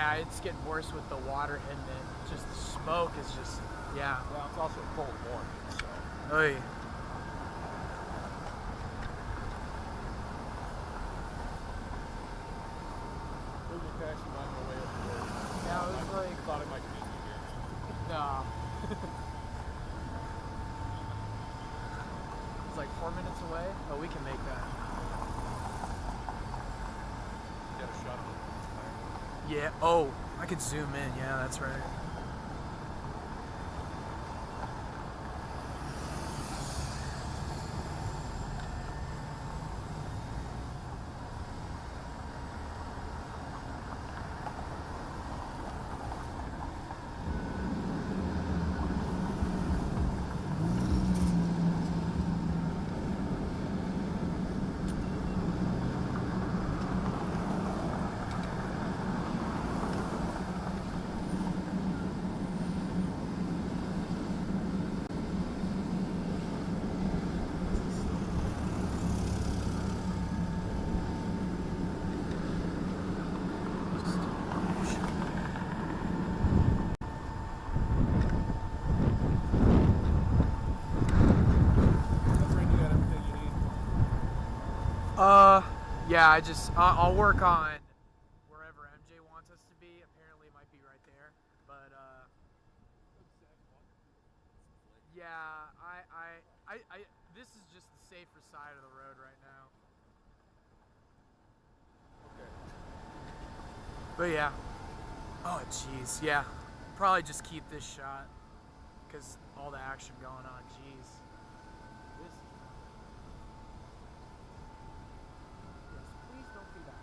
Yeah, it's getting worse with the water hitting it. Just the smoke is just, yeah. Well, it's also a cold morning, so. Oy. It was passing on the way up the road. Yeah, it was I like, thought it might be here. no. It's like 4 minutes away, but we can make that. Get a shot of it. Yeah, oh, I could zoom in. Yeah, that's right. Yeah, I'll work on wherever MJ wants us to be. Apparently it might be right there, but yeah, this is just the safer side of the road right now. Okay. But yeah. Oh jeez, yeah. Probably just keep this shot, cause all the action going on. Jeez. This. Yes, please don't do that.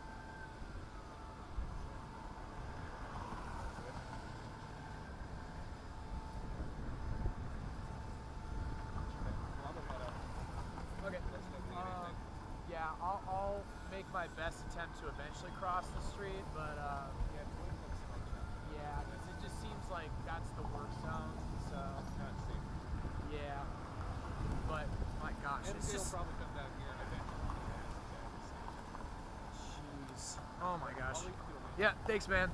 Okay. Yeah, I'll make my best attempt to eventually cross the street, but yeah, because it just seems like that's the work zone. So yeah, but my gosh, it's just. Probably come down here and Jeez. Oh my gosh. Yeah, thanks, man.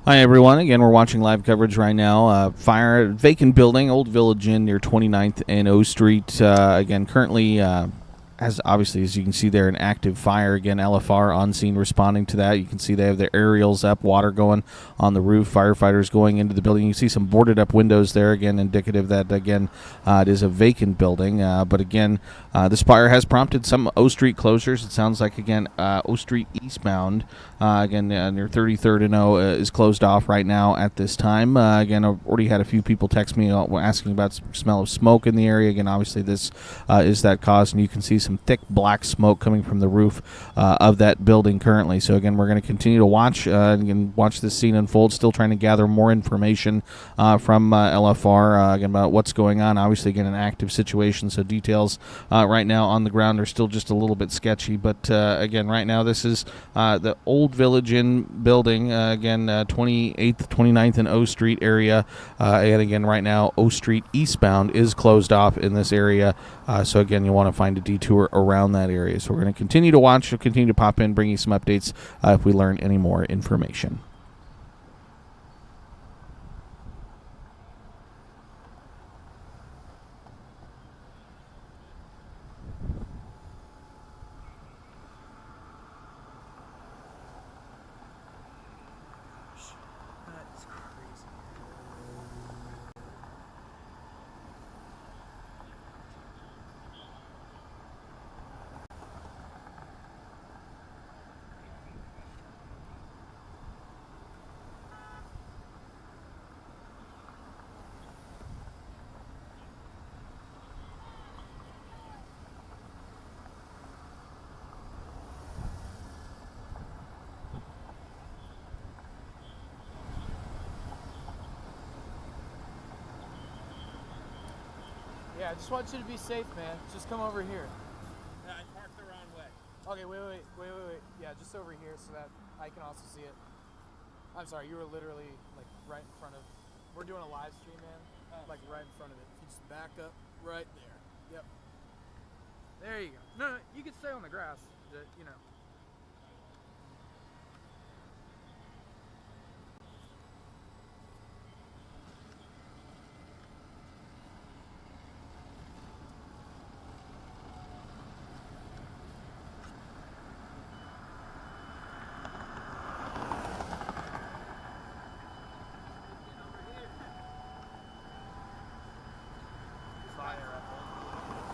Hi, everyone. Again, we're watching live coverage right now. Fire, vacant building, Old Village Inn near 29th and O Street. Again, currently, as obviously, as you can see there, an active fire. Again, LFR on scene responding to that. You can see they have their aerials up, water going on the roof, firefighters going into the building. You see some boarded up windows there, again, indicative that, again, it is a vacant building. But again, this fire has prompted some O Street closures. It sounds like, again, O Street eastbound, again, near 33rd and O is closed off right now at this time. Again, I've already had a few people text me asking about smell of smoke in the area. Again, obviously, this is that cause, and you can see some thick black smoke coming from the roof of that building currently. So again, we're going to continue to watch and watch this scene unfold. Still trying to gather more information from LFR again about what's going on. Obviously, again, an active situation, so details right now on the ground are still just a little bit sketchy. But again, right now this is the Old Village Inn building. Again, 28th, 29th, and O Street area. And again, right now O Street eastbound is closed off in this area. So again, you want to find a detour around that area. So we're going to continue to watch. We'll continue to pop in, bring you some updates if we learn any more information. That's crazy. Yeah, I just want you to be safe, man. Just come over here. Yeah, I parked the wrong way. Okay, wait. Yeah, just over here so that I can also see it. I'm sorry, you were literally like right in front of. We're doing a live stream, man. Like right in front of it. If you just back up right there. Yep. There you go. No, you can stay on the grass. You know. Fire up there.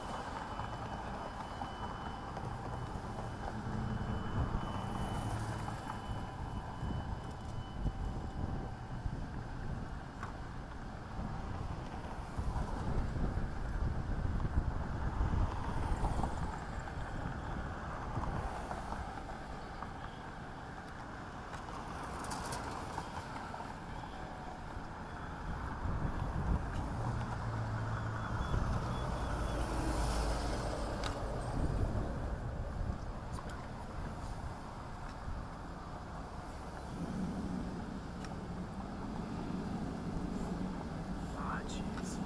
Ah, jeez.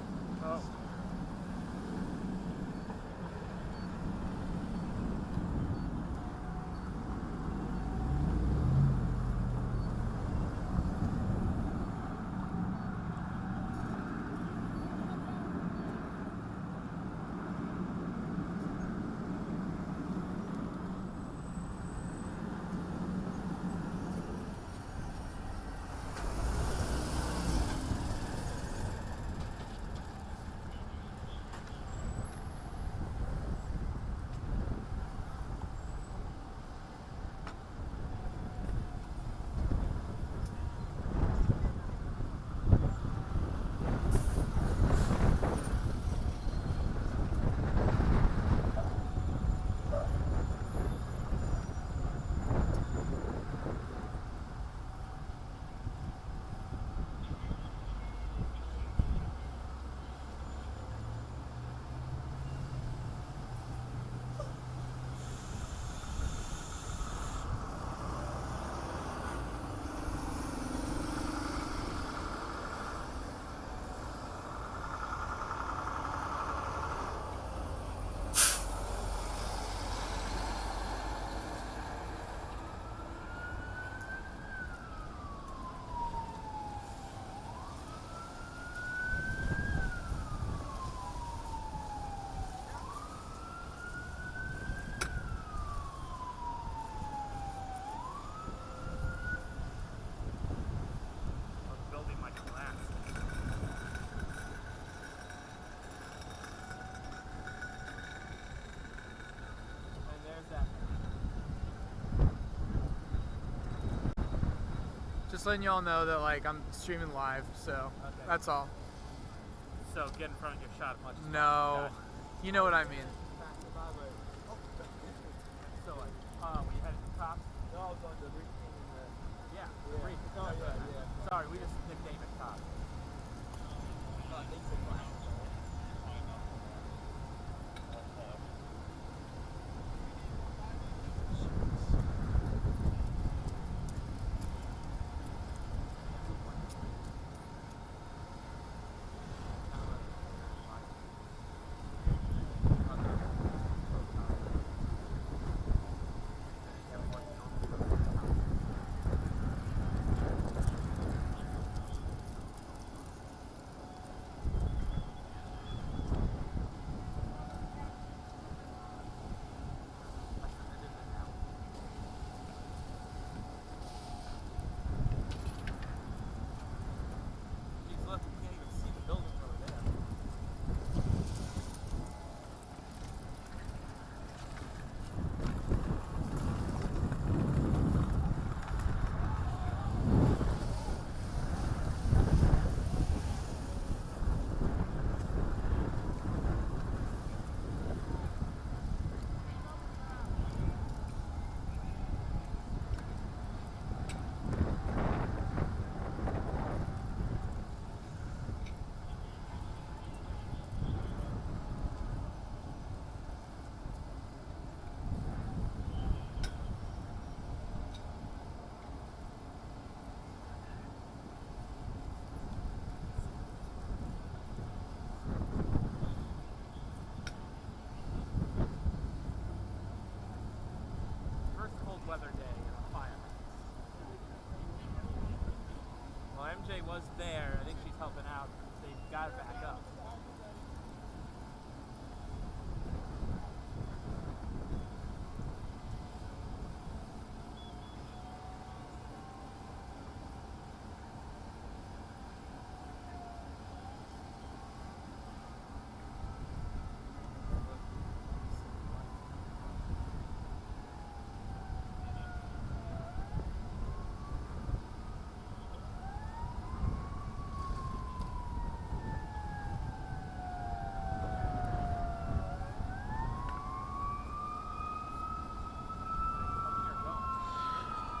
Oh. The building might collapse. And there's that. Just letting y'all know that like I'm streaming live, so Okay. that's all. So get in front and get shot as much as No, possible. you know what I mean. So like, when you headed to the cops? No, I was on the briefing in the... Yeah, the Yeah. brief. Oh, yeah. Sorry, we just nicknamed it cops. They said black.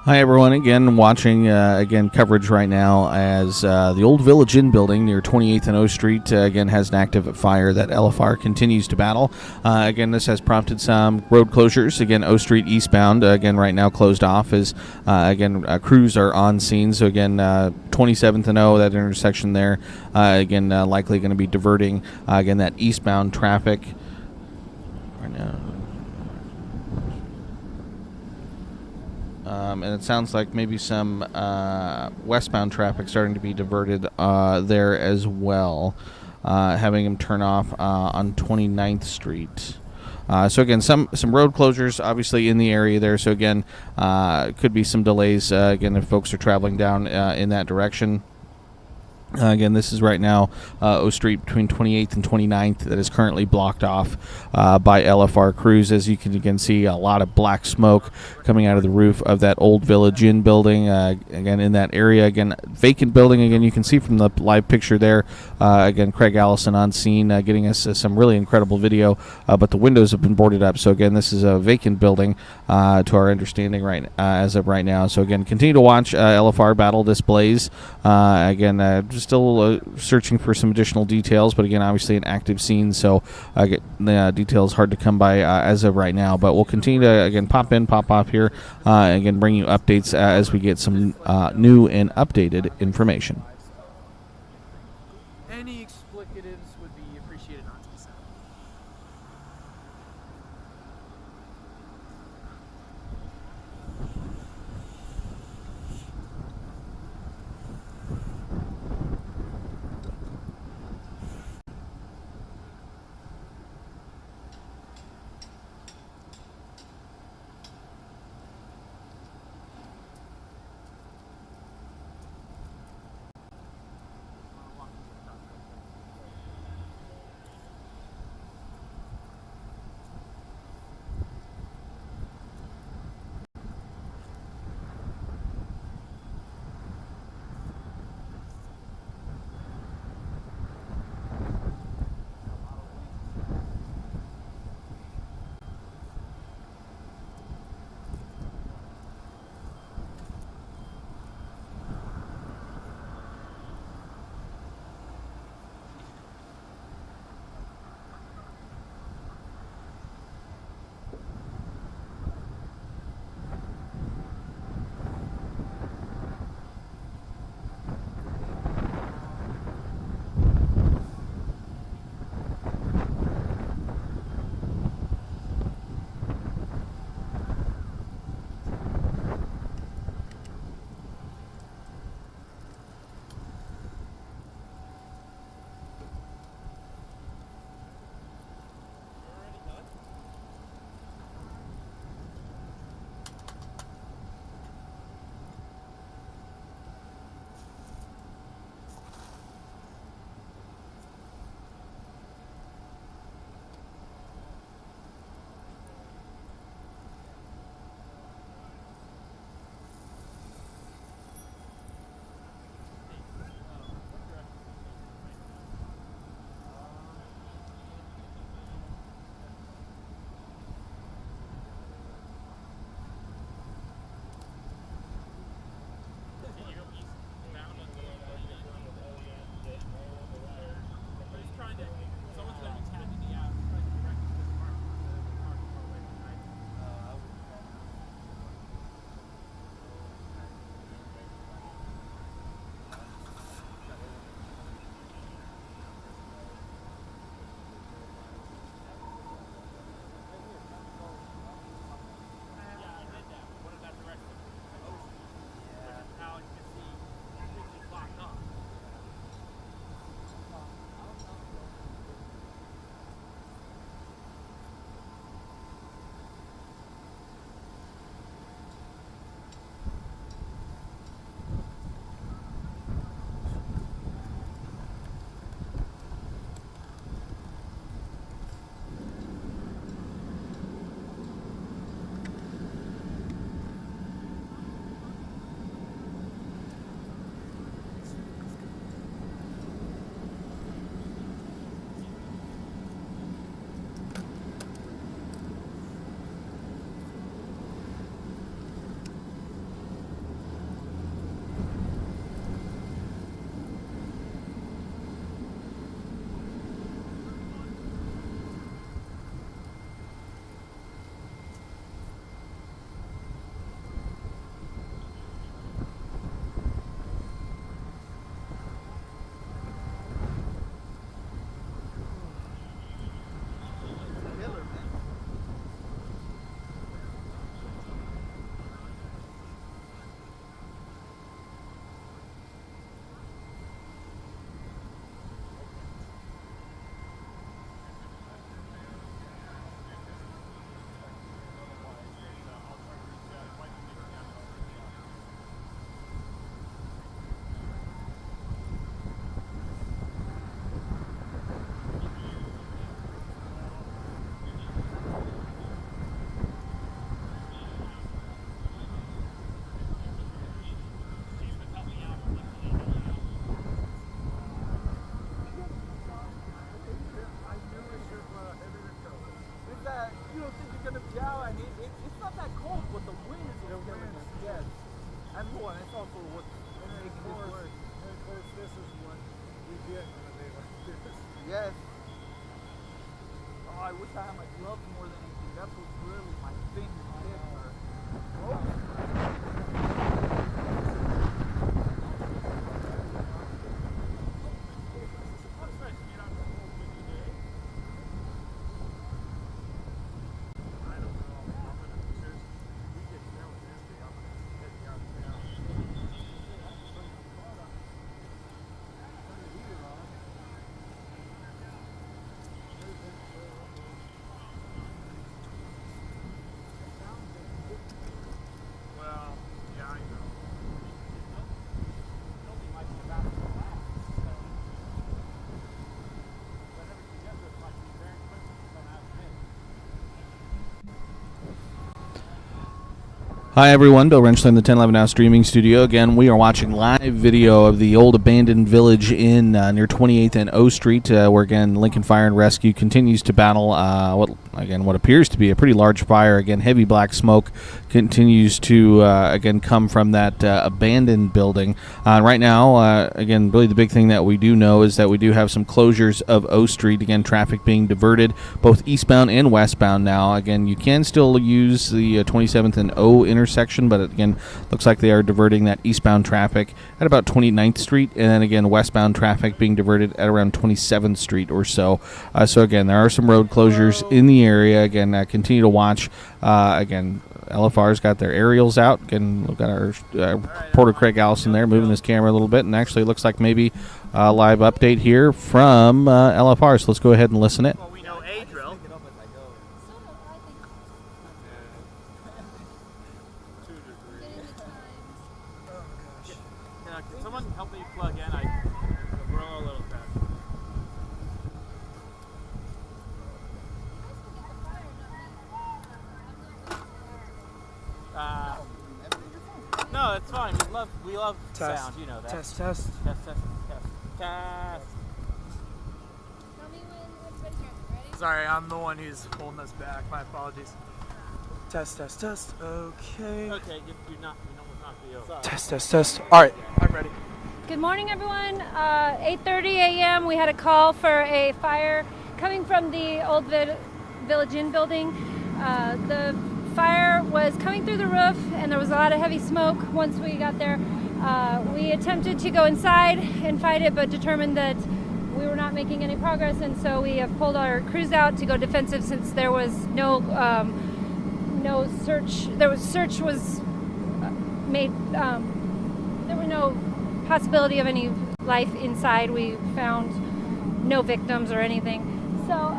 Hi everyone, again watching coverage right now as the Old Village Inn building near 28th and O Street again has an active fire that LFR continues to battle. Again, this has prompted some road closures. Again, O Street eastbound again right now closed off as crews are on scene. So again, 27th and O, that intersection there likely going to be diverting again that eastbound traffic right now. And it sounds like maybe some westbound traffic starting to be diverted there as well, having them turn off on 29th Street. So again, some road closures obviously in the area there. So again, could be some delays again if folks are traveling down in that direction. Again, this is right now O Street between 28th and 29th that is currently blocked off by LFR crews. As you can again see, a lot of black smoke coming out of the roof of that Old Village Inn building. Again, in that area, again, vacant building. Again, you can see from the live picture there. Again, Craig Allison on scene getting us some really incredible video. But the windows have been boarded up. So again, this is a vacant building to our understanding right as of right now. So again, continue to watch LFR battle this blaze. Just still searching for some additional details, but again, obviously an active scene, so the details hard to come by as of right now. But we'll continue to again pop in, pop off here, again bring you updates as we get some new and updated information. Any explicatives would be appreciated not to be said. you don't think you're gonna be out, and it's not that cold, but the wind is killing us. Yes. And more, it's also what's making it worse. And of course, this is what we get on a day like this. Yes. Oh, I wish I had my gloves more than anything. That's what's really my thing. My kids are. Hi everyone, Bill Renchley in the 1011 Now streaming studio. Again, we are watching live video of the old abandoned village in near 28th and O Street, where again Lincoln Fire and Rescue continues to battle what appears to be a pretty large fire. Again, heavy black smoke continues to again come from that abandoned building. Right now, again, really the big thing that we do know is that we do have some closures of O Street. Again, traffic being diverted both eastbound and westbound now. Again, you can still use the 27th and O intersection, but again, looks like they are diverting that eastbound traffic at about 29th Street, and then again westbound traffic being diverted at around 27th Street or so. So again, there are some road closures in the area. Again, continue to watch. Again, LFR's got their aerials out. Again, we've got our reporter Craig Allison there moving his camera a little bit, and actually looks like maybe a live update here from LFR. So let's go ahead and listen it. Well, we know a drill. Yeah, can someone help me plug in? We're all a little fast. No, it's fine. We love Test. sound. You know that. Test. Test. Tell me when everybody's ready. Sorry, I'm the one who's holding us back. My apologies. Test. Okay. Okay, you're not the over. Test. All right, I'm ready. Good morning, everyone. 8:30 a.m. We had a call for a fire coming from the old Village Inn building. The fire was coming through the roof, and there was a lot of heavy smoke. Once we got there, we attempted to go inside and fight it, but determined that we were not making any progress, and so we have pulled our crews out to go defensive since there was no search. Search was made. There was no possibility of any life inside. We found no victims or anything. So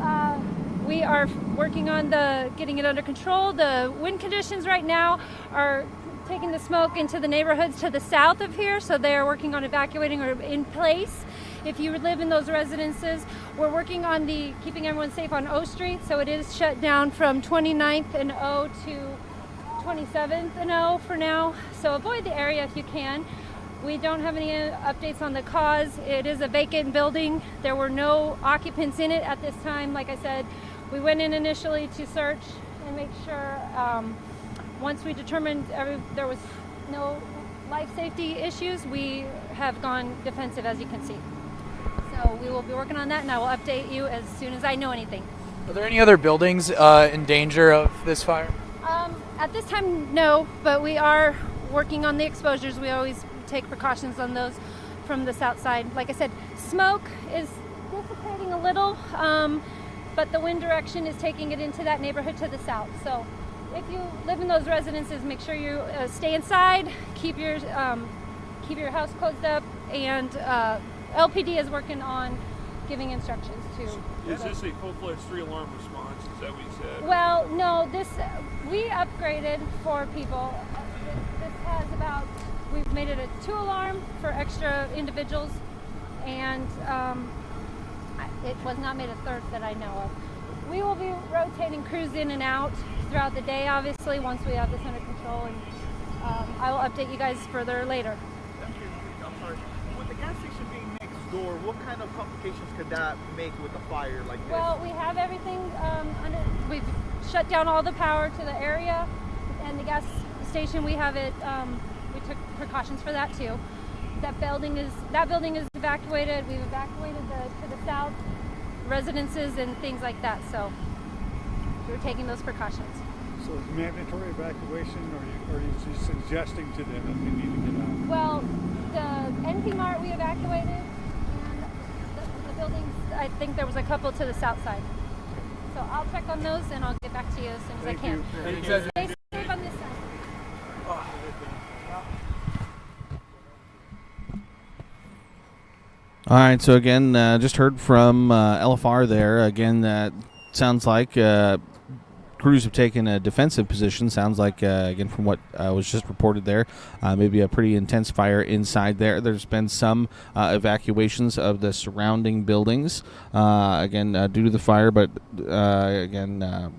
we are working on getting it under control. The wind conditions right now are taking the smoke into the neighborhoods to the south of here, so they are working on evacuating or in place. If you live in those residences, we're working on keeping everyone safe on O Street, so it is shut down from 29th and O to 27th and O for now, so avoid the area if you can. We don't have any updates on the cause. It is a vacant building. There were no occupants in it at this time. Like I said, we went in initially to search and make sure. Once we determined there was no life safety issues, we have gone defensive, as you can see. So we will be working on that, and I will update you as soon as I know anything. Are there any other buildings in danger of this fire? At this time, no, but we are working on the exposures. We always take precautions on those from the south side. Like I said, smoke is dissipating a little, but the wind direction is taking it into that neighborhood to the south. So if you live in those residences, make sure you stay inside, keep your house closed up, and LPD is working on giving instructions to. Is this a full-fledged 3-alarm response? Is that what you said? Well, no, we upgraded for people. This has we've made it a 2-alarm for extra individuals, and it was not made a 3rd that I know of. We will be rotating crews in and out throughout the day, obviously, once we have this under control, and I will update you guys further later. I'm sorry. With the gas station being next door, what kind of complications could that make with a fire like this? Well, we have everything we've shut down all the power to the area, and the gas station, we have it, we took precautions for that too. That building is evacuated. We've evacuated to the south residences and things like that, so we're taking those precautions. So it's mandatory evacuation, or are you just suggesting to them that they need to get out? Well, the NP Mart we evacuated, and the buildings, I think there was a couple to the south side. So I'll check on those and I'll get back to you as soon as Thank I can. you. Thank you. Stay safe on this side. All right, so again, just heard from LFR there. Again, that sounds like crews have taken a defensive position. Sounds like, again, from what was just reported there, maybe a pretty intense fire inside there. There's been some evacuations of the surrounding buildings, again, due to the fire, but again,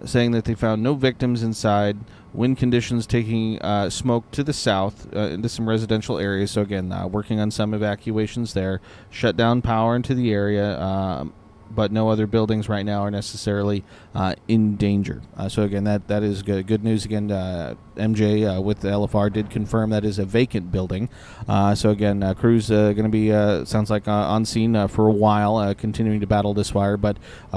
saying that they found no victims inside. Wind conditions taking smoke to the south into some residential areas. So again, working on some evacuations there. Shut down power into the area, but no other buildings right now are necessarily in danger. So again, that is good news. Again, MJ with the LFR did confirm that is a vacant building. So again, crews going to be sounds like on scene for a while, continuing to battle this fire, but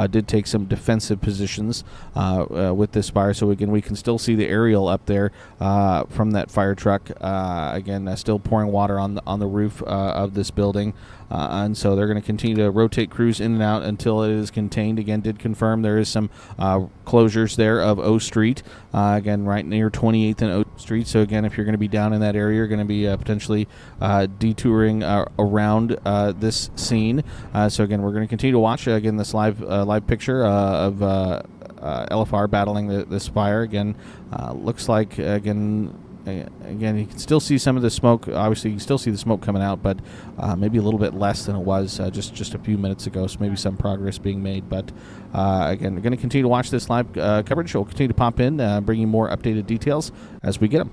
did take some defensive positions with this fire. So again, we can still see the aerial up there from that fire truck. Again, still pouring water on the roof of this building. And so they're going to continue to rotate crews in and out until it is contained. Again, did confirm there is some closures there of O Street, again, right near 28th and O Street. So again, if you're going to be down in that area, you're going to be potentially detouring around this scene. So again, we're going to continue to watch, again, this live picture of LFR battling this fire. Again, looks like, again, you can still see some of the smoke. Obviously, you can still see the smoke coming out, but maybe a little bit less than it was just a few minutes ago. So maybe some progress being made. But again, we're going to continue to watch this live coverage. We'll continue to pop in, bring you more updated details as we get them.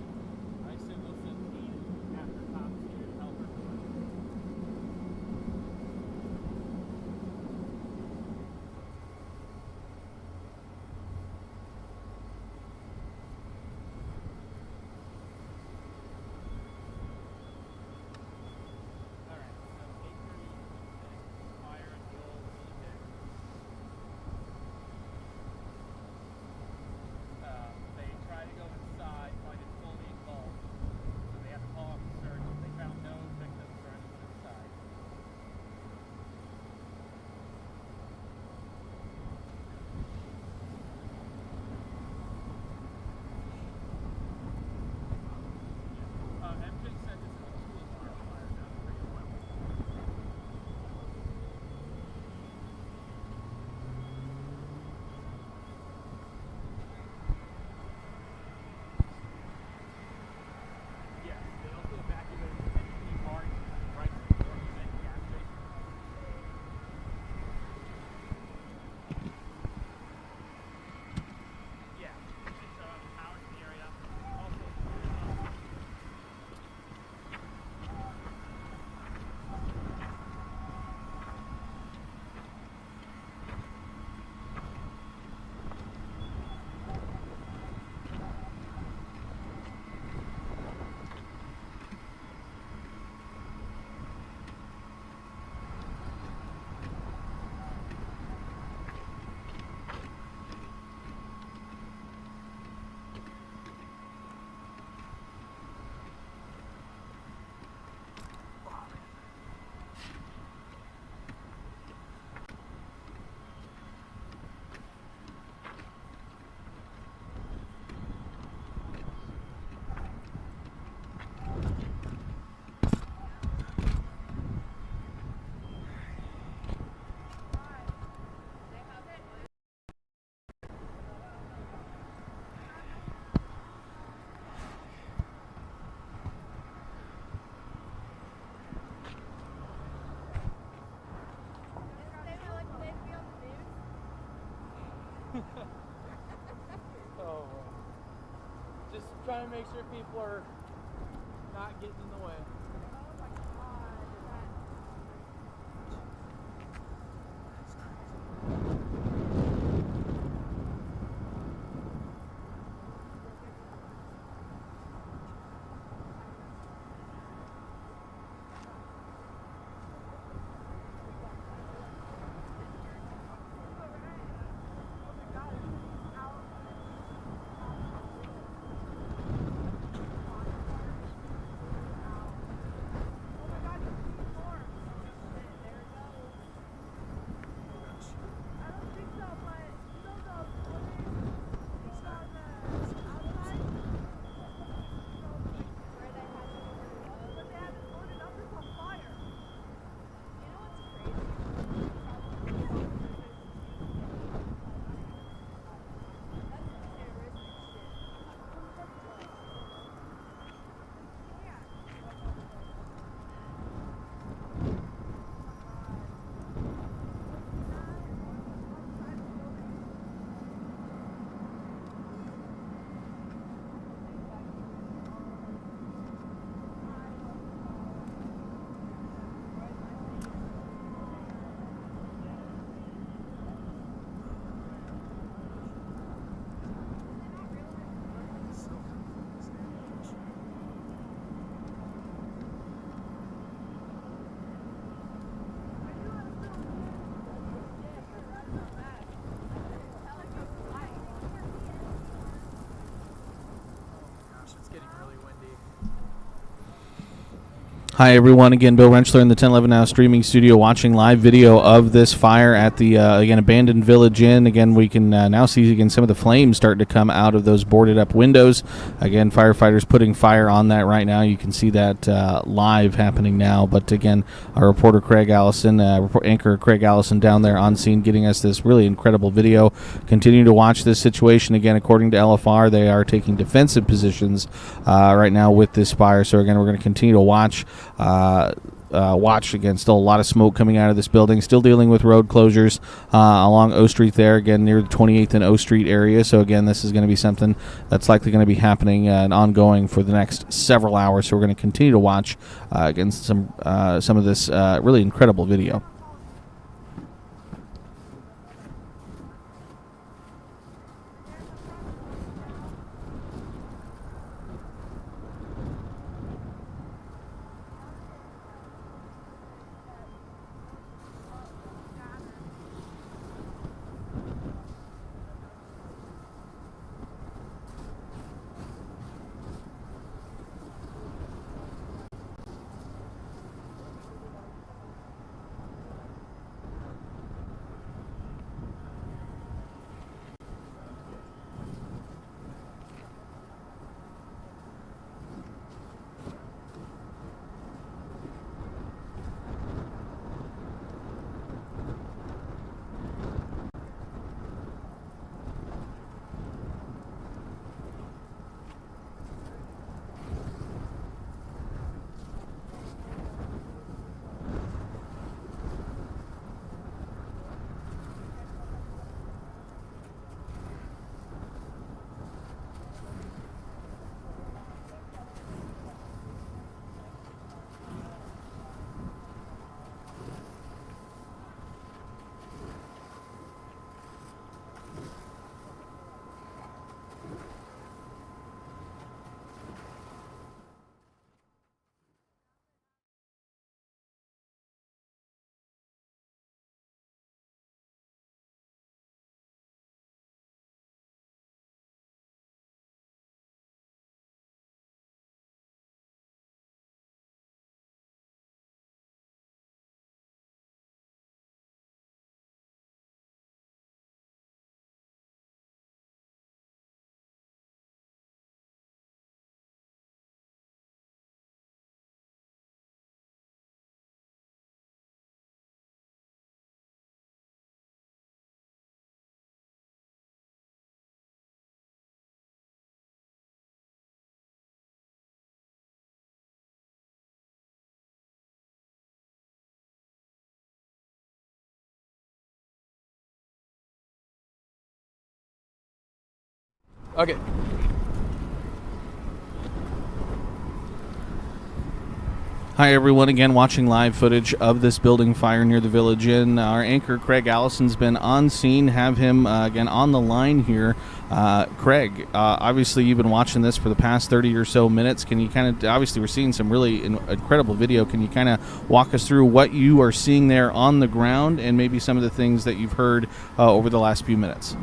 Oh, just trying to make sure people are not getting in the way. Hi, everyone. Again, Bill Rentschler in the 1011 Now streaming studio watching live video of this fire at the, again, abandoned Village Inn. Again, we can now see, again, some of the flames starting to come out of those boarded-up windows. Again, firefighters putting fire on that right now. You can see that live happening now. But, again, our reporter Craig Allison, anchor Craig Allison down there on scene getting us this really incredible video. Continue to watch this situation. Again, according to LFR, they are taking defensive positions right now with this fire. So, again, we're going to continue to watch. Watch again. Still a lot of smoke coming out of this building. Still dealing with road closures along O Street there, again near the 28th and O Street area. So again, this is going to be something that's likely going to be happening and ongoing for the next several hours. So we're going to continue to watch again some of this really incredible video. Okay. Hi, everyone. Again, watching live footage of this building fire near the Village Inn. Our anchor, Craig Allison's been on scene. Have him, again, on the line here. Craig, obviously you've been watching this for the past 30 or so minutes. Can you kind of, obviously we're seeing some really incredible video. Can you kind of walk us through what you are seeing there on the ground and maybe some of the things that you've heard over the last few minutes?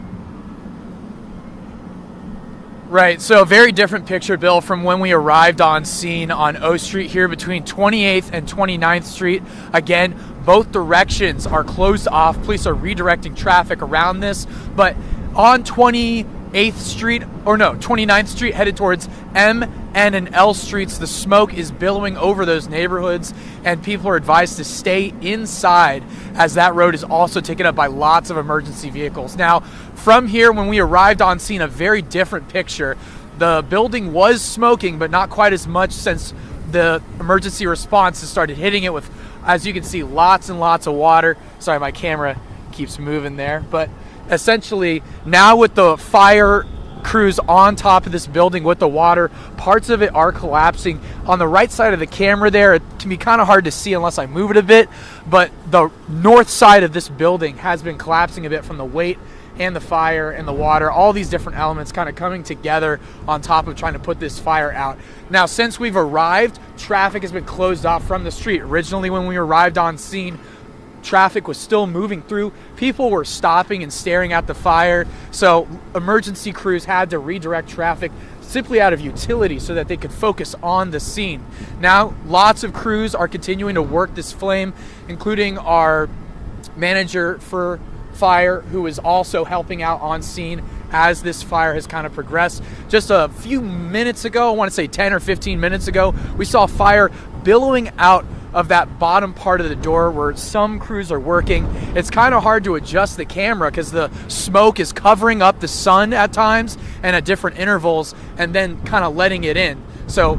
Right, so a very different picture, Bill, from when we arrived on scene on O Street here between 28th and 29th Street. Again, both directions are closed off. Police are redirecting traffic around this, but on 28th Street, or no, 29th Street, headed towards M, N, and L Streets, the smoke is billowing over those neighborhoods, and people are advised to stay inside as that road is also taken up by lots of emergency vehicles. Now, from here, when we arrived on scene, a very different picture. The building was smoking, but not quite as much since the emergency response has started hitting it with, as you can see, lots and lots of water. Sorry, my camera keeps moving there. But essentially, now with the fire crews on top of this building with the water, parts of it are collapsing. On the right side of the camera there, it can be kind of hard to see unless I move it a bit, but the north side of this building has been collapsing a bit from the weight and the fire and the water, all these different elements kind of coming together on top of trying to put this fire out. Now, since we've arrived, traffic has been closed off from the street. Originally, when we arrived on scene, traffic was still moving through. People were stopping and staring at the fire, so emergency crews had to redirect traffic simply out of utility so that they could focus on the scene. Now, lots of crews are continuing to work this flame, including our manager for fire, who is also helping out on scene as this fire has kind of progressed. Just a few minutes ago, I want to say 10 or 15 minutes ago, we saw fire billowing out of that bottom part of the door where some crews are working. It's kind of hard to adjust the camera because the smoke is covering up the sun at times and at different intervals and then kind of letting it in. So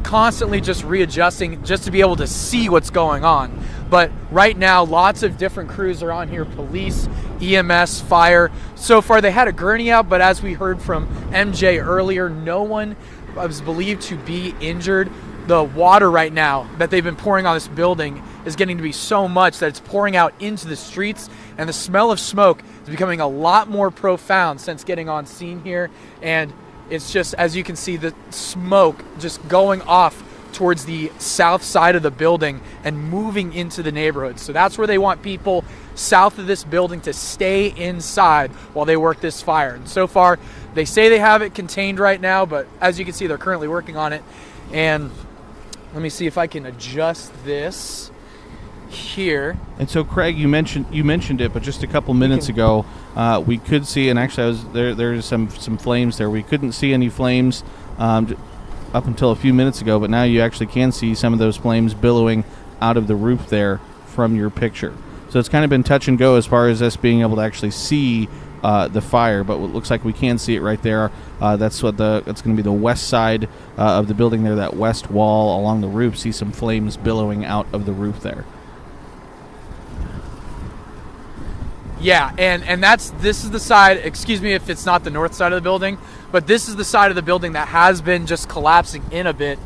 constantly just readjusting just to be able to see what's going on. But right now, lots of different crews are on here: police, EMS, fire. So far, they had a gurney out, but as we heard from MJ earlier, no one was believed to be injured. The water right now that they've been pouring on this building is getting to be so much that it's pouring out into the streets, and the smell of smoke is becoming a lot more profound since getting on scene here. And it's just, as you can see, the smoke just going off towards the south side of the building and moving into the neighborhood. So that's where they want people south of this building to stay inside while they work this fire. And so far, they say they have it contained right now, but as you can see, they're currently working on it. And let me see if I can adjust this here. And so, Craig, you mentioned it, but just a couple minutes ago, we could see, and actually, I was there. There's some flames there. We couldn't see any flames up until a few minutes ago, but now you actually can see some of those flames billowing out of the roof there from your picture. So it's kind of been touch and go as far as us being able to actually see the fire, but it looks like we can see it right there. That's going to be the west side of the building there, that west wall along the roof. See some flames billowing out of the roof there. Yeah, and this is the side, excuse me if it's not the north side of the building, but this is the side of the building that has been just collapsing in a bit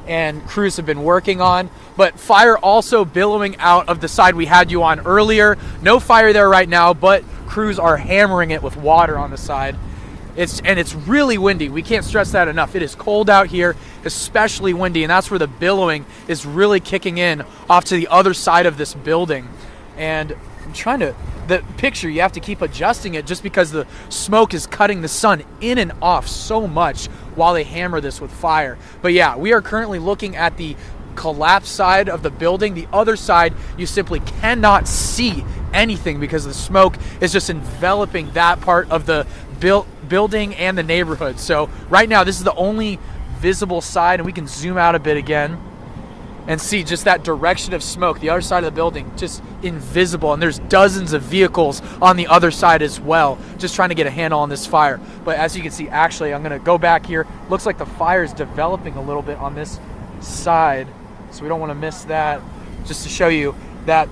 and crews have been working on. But fire also billowing out of the side we had you on earlier. No fire there right now, but crews are hammering it with water on the side. It's really windy. We can't stress that enough. It is cold out here, especially windy, and that's where the billowing is really kicking in off to the other side of this building. And I'm trying to, the picture, you have to keep adjusting it just because the smoke is cutting the sun in and off so much while they hammer this with fire. But yeah, we are currently looking at the collapsed side of the building. The other side, you simply cannot see anything because the smoke is just enveloping that part of the building and the neighborhood. So right now, this is the only visible side, and we can zoom out a bit again and see just that direction of smoke, the other side of the building, just invisible. And there's dozens of vehicles on the other side as well, just trying to get a handle on this fire. But as you can see, actually, I'm gonna go back here. Looks like the fire is developing a little bit on this side, so we don't wanna miss that. Just to show you that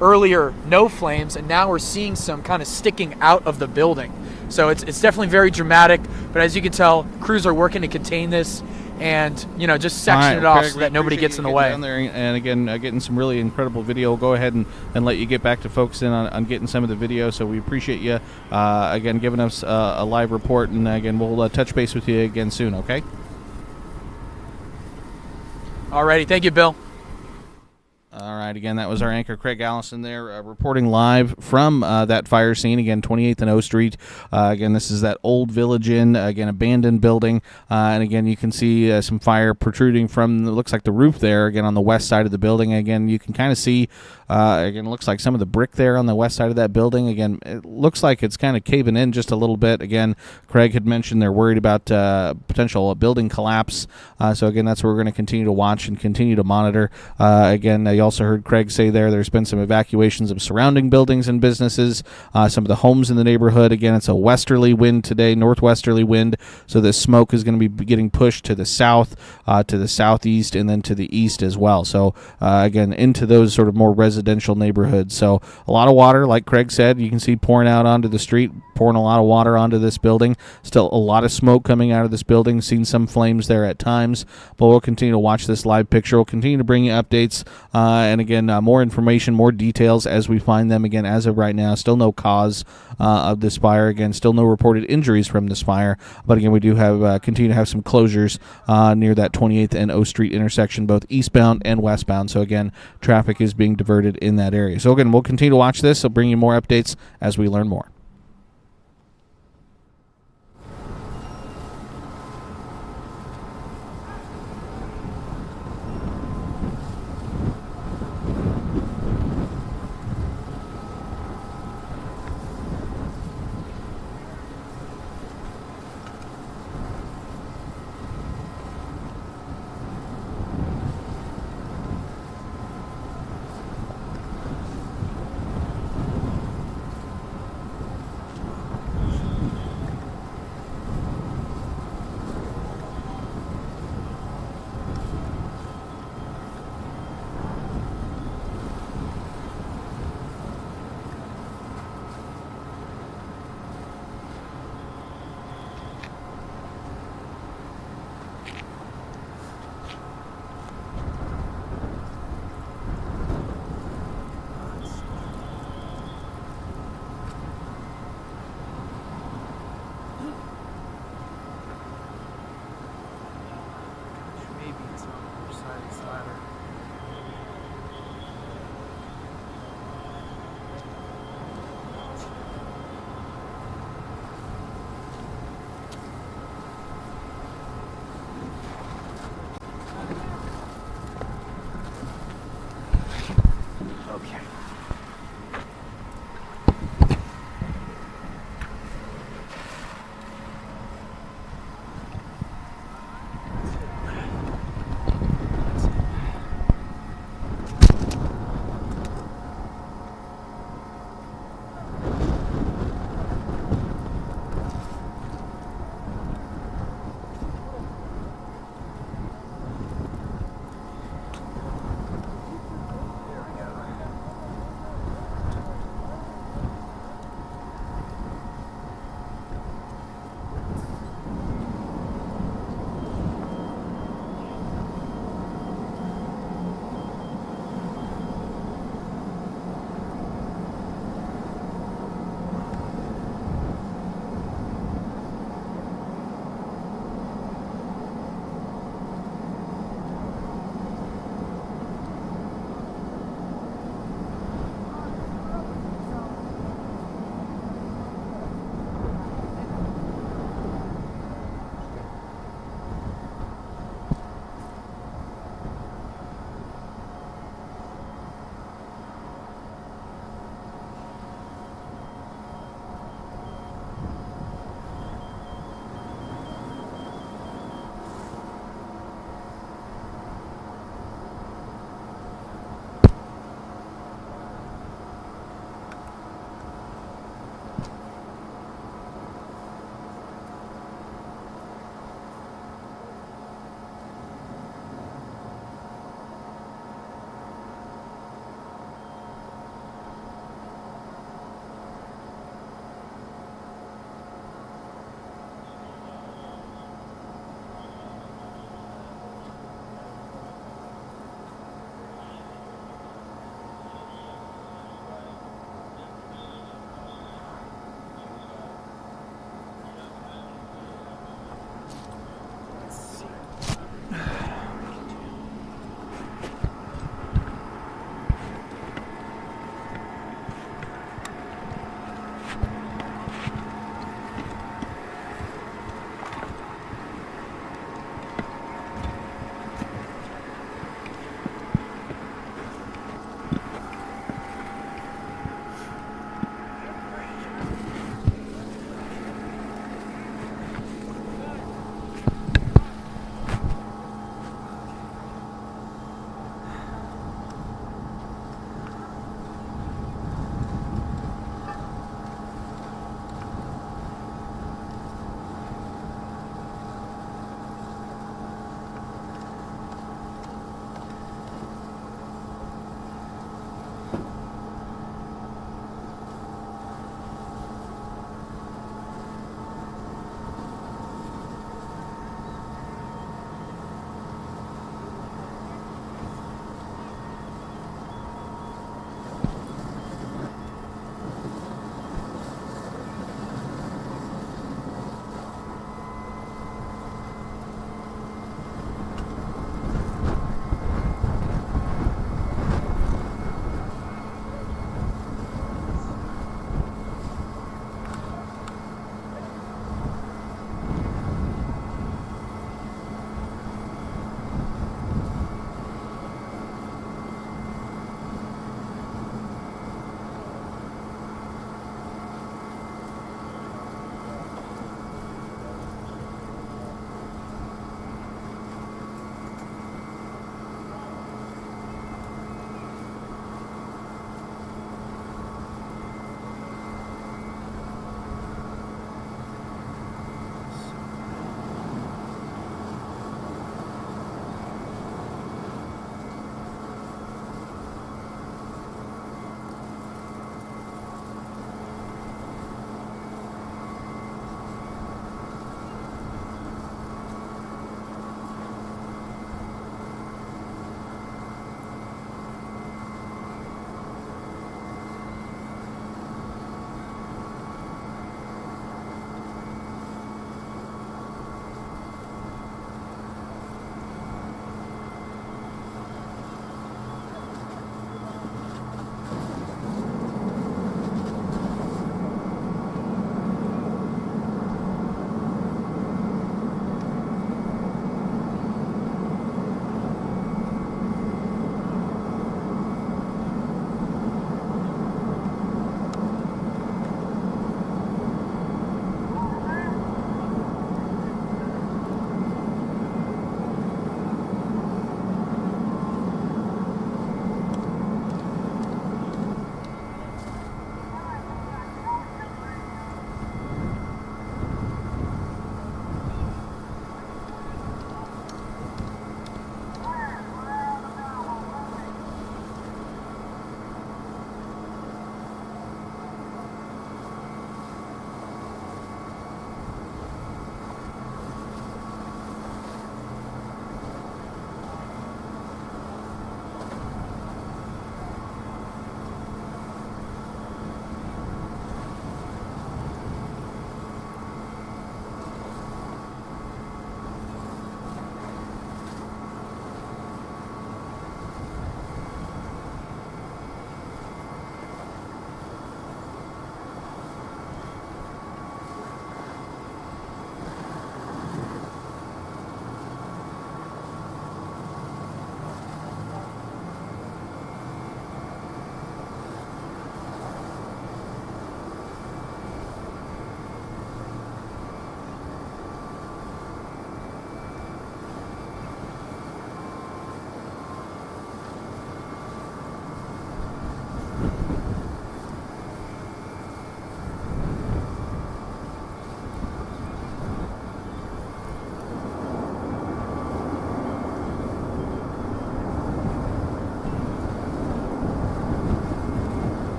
earlier, no flames, and now we're seeing some kind of sticking out of the building. So it's definitely very dramatic, but as you can tell, crews are working to contain this and, just section it off so that nobody gets in the way. Down there and again, getting some really incredible video. We'll go ahead and let you get back to focusing on getting some of the video. So we appreciate you, again, giving us a live report. And again, we'll touch base with you again soon, okay? Alrighty, thank you, Bill. All right, again, that was our anchor, Craig Allison there, reporting live from that fire scene, again, 28th and O Street. Again, this is that old Village Inn, again, abandoned building. And again, you can see some fire protruding from, it looks like the roof there, again, on the west side of the building. Again, you can kind of see, again, it looks like some of the brick there on the west side of that building. Again, it looks like it's kind of caving in just a little bit. Again, Craig had mentioned they're worried about potential building collapse. So, again, that's what we're going to continue to watch and continue to monitor. Again, you also heard Craig say there's been some evacuations of surrounding buildings and businesses, some of the homes in the neighborhood. Again, it's a westerly wind today, northwesterly wind, so the smoke is going to be getting pushed to the south, to the southeast, and then to the east as well. So, again, into those sort of more residential neighborhoods. So a lot of water, like Craig said, you can see pouring out onto the street, pouring a lot of water onto this building. Still a lot of smoke coming out of this building. Seen some flames there at times, but we'll continue to watch this live picture. We'll continue to bring you updates, and again, more information, more details as we find them. Again, as of right now, still no cause of this fire. Again, still no reported injuries from this fire. But again, we do have continue to have some closures near that 28th and O Street intersection, both eastbound and westbound. So again, traffic is being diverted in that area. So again, we'll continue to watch this. I'll bring you more updates as we learn more.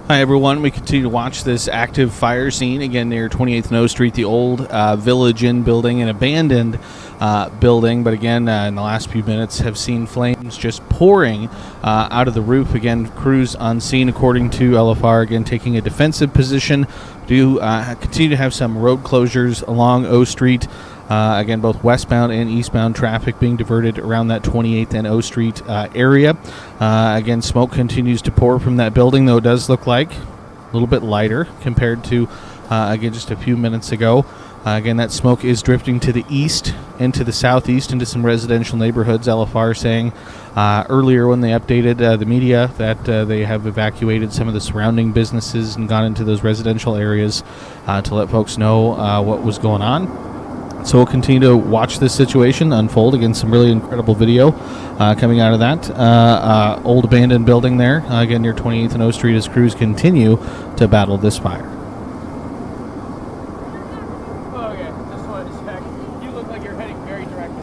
Hi, everyone. We continue to watch this active fire scene again near 28th and O Street, the old Village Inn building, an abandoned building. But again, in the last few minutes, have seen flames just pouring out of the roof. Again, crews on scene, according to LFR, again taking a defensive position. Do continue to have some road closures along O Street. Again, both westbound and eastbound traffic being diverted around that 28th and O Street area. Again, smoke continues to pour from that building, though it does look like a little bit lighter compared to, again, just a few minutes ago. Again, that smoke is drifting to the east and to the southeast into some residential neighborhoods. LFR saying earlier when they updated the media that they have evacuated some of the surrounding businesses and gone into those residential areas to let folks know what was going on. So we'll continue to watch this situation unfold. Again, some really incredible video coming out of that old abandoned building there, again near 28th and O Street, as crews continue to battle this fire. Oh, okay. Just wanted to check. You look like you're heading very directly.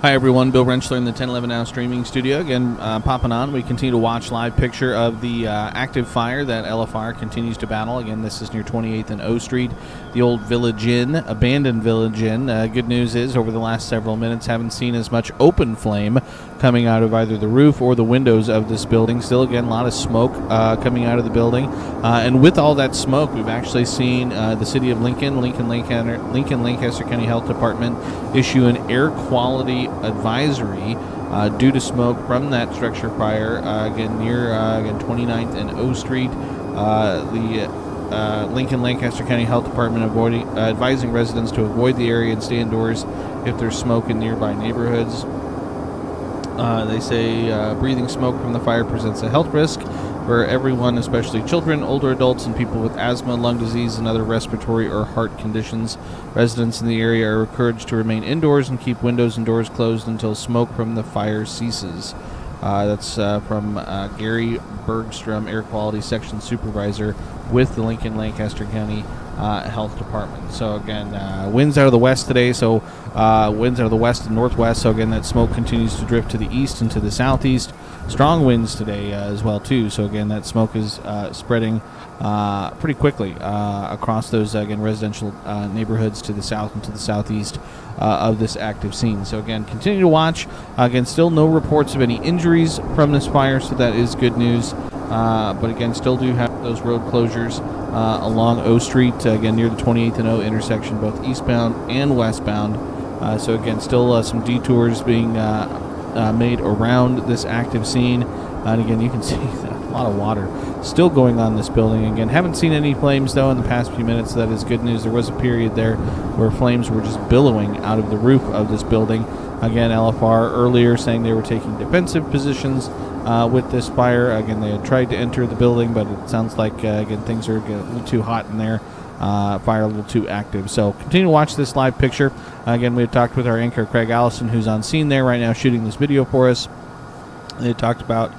Hi, everyone. Bill Rentschler in the 1011 Now streaming studio. Again, popping on. We continue to watch live picture of the active fire that LFR continues to battle. Again, this is near 28th and O Street, the old Village Inn, abandoned Village Inn. Good news is, over the last several minutes, haven't seen as much open flame coming out of either the roof or the windows of this building. Still, again, a lot of smoke coming out of the building. And with all that smoke, we've actually seen the city of Lincoln Lancaster County Health Department issue an air quality advisory due to smoke from that structure fire again near 29th and O Street. The Lincoln Lancaster County Health Department advising residents to avoid the area and stay indoors if there's smoke in nearby neighborhoods. They say breathing smoke from the fire presents a health risk for everyone, especially children, older adults, and people with asthma, lung disease, and other respiratory or heart conditions. Residents in the area are encouraged to remain indoors and keep windows and doors closed until smoke from the fire ceases. That's from Gary Bergstrom, Air Quality Section Supervisor with the Lincoln Lancaster County Health Department. So again, winds out of the west today, so winds out of the west and northwest. So again, that smoke continues to drift to the east and to the southeast. Strong winds today as well too. So again, that smoke is spreading pretty quickly across those again residential neighborhoods to the south and to the southeast of this active scene. So again, continue to watch. Again, still no reports of any injuries from this fire, so that is good news. But again, still do have those road closures along O Street, again near the 28th and O intersection, both eastbound and westbound. So again, still some detours being made around this active scene. And again, you can see a lot of water still going on in this building. Again, haven't seen any flames though in the past few minutes, so that is good news. There was a period there where flames were just billowing out of the roof of this building. Again, LFR earlier saying they were taking defensive positions with this fire. Again, they had tried to enter the building, but it sounds like again things are getting a little too hot in there. Fire a little too active. So continue to watch this live picture. Again, we had talked with our anchor Craig Allison, who's on scene there right now shooting this video for us. They talked about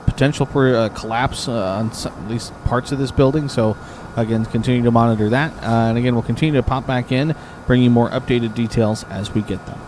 potential for a collapse on at least parts of this building. So again, continue to monitor that. And again, we'll continue to pop back in, bring you more updated details as we get them.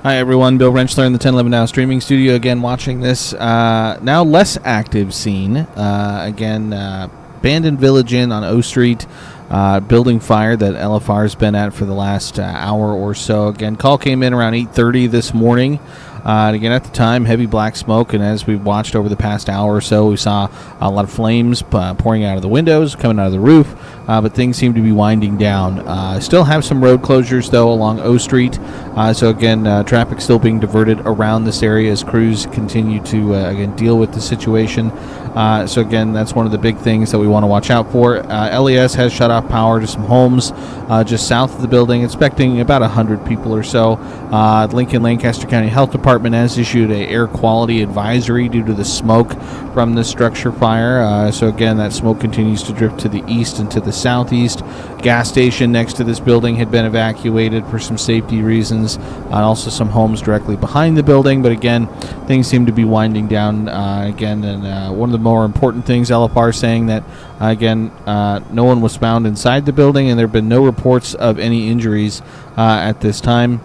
Hi, everyone. Bill Rentschler in the 1011 Now streaming studio again, watching this now less active scene. Abandoned Village Inn on O Street, building fire that LFR has been at for the last hour or so. Again, call came in around 8:30 this morning. And again, at the time, heavy black smoke, and as we watched over the past hour or so, we saw a lot of flames pouring out of the windows, coming out of the roof, but things seem to be winding down. Still have some road closures, though, along O Street. So again, traffic still being diverted around this area as crews continue to, again, deal with the situation. So again, that's one of the big things that we want to watch out for. LES has shut off power to some homes just south of the building, expecting about 100 people or so. Lincoln Lancaster County Health Department has issued a air quality advisory due to the smoke from the structure fire. So again, that smoke continues to drift to the east and to the southeast. Gas station next to this building had been evacuated for some safety reasons, and also some homes directly behind the building. But again, things seem to be winding down again. And one of the more important things, LFR saying that no one was found inside the building, and there have been no reports of any injuries at this time.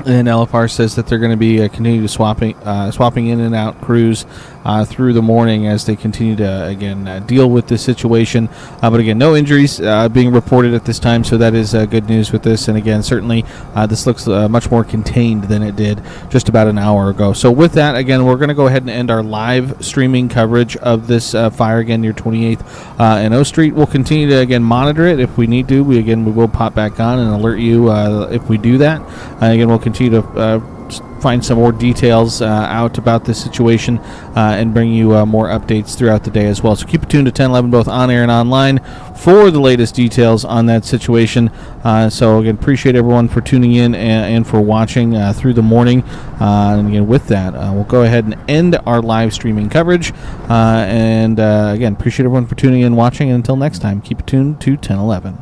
And LFR says that they're going to be continue swapping in and out crews through the morning as they continue to deal with this situation. But again, no injuries being reported at this time, so that is good news with this. And again, certainly this looks much more contained than it did just about an hour ago. So with that, again, we're going to go ahead and end our live streaming coverage of this fire again near 28th and O Street. We'll continue to monitor it if we need to. We will pop back on and alert you if we do that. Again, we'll continue to find some more details out about this situation and bring you more updates throughout the day as well. So keep it tuned to 1011 both on air and online for the latest details on that situation. So again, appreciate everyone for tuning in and for watching through the morning. And again, with that, we'll go ahead and end our live streaming coverage. And again, appreciate everyone for tuning in and watching. And until next time, keep it tuned to 1011.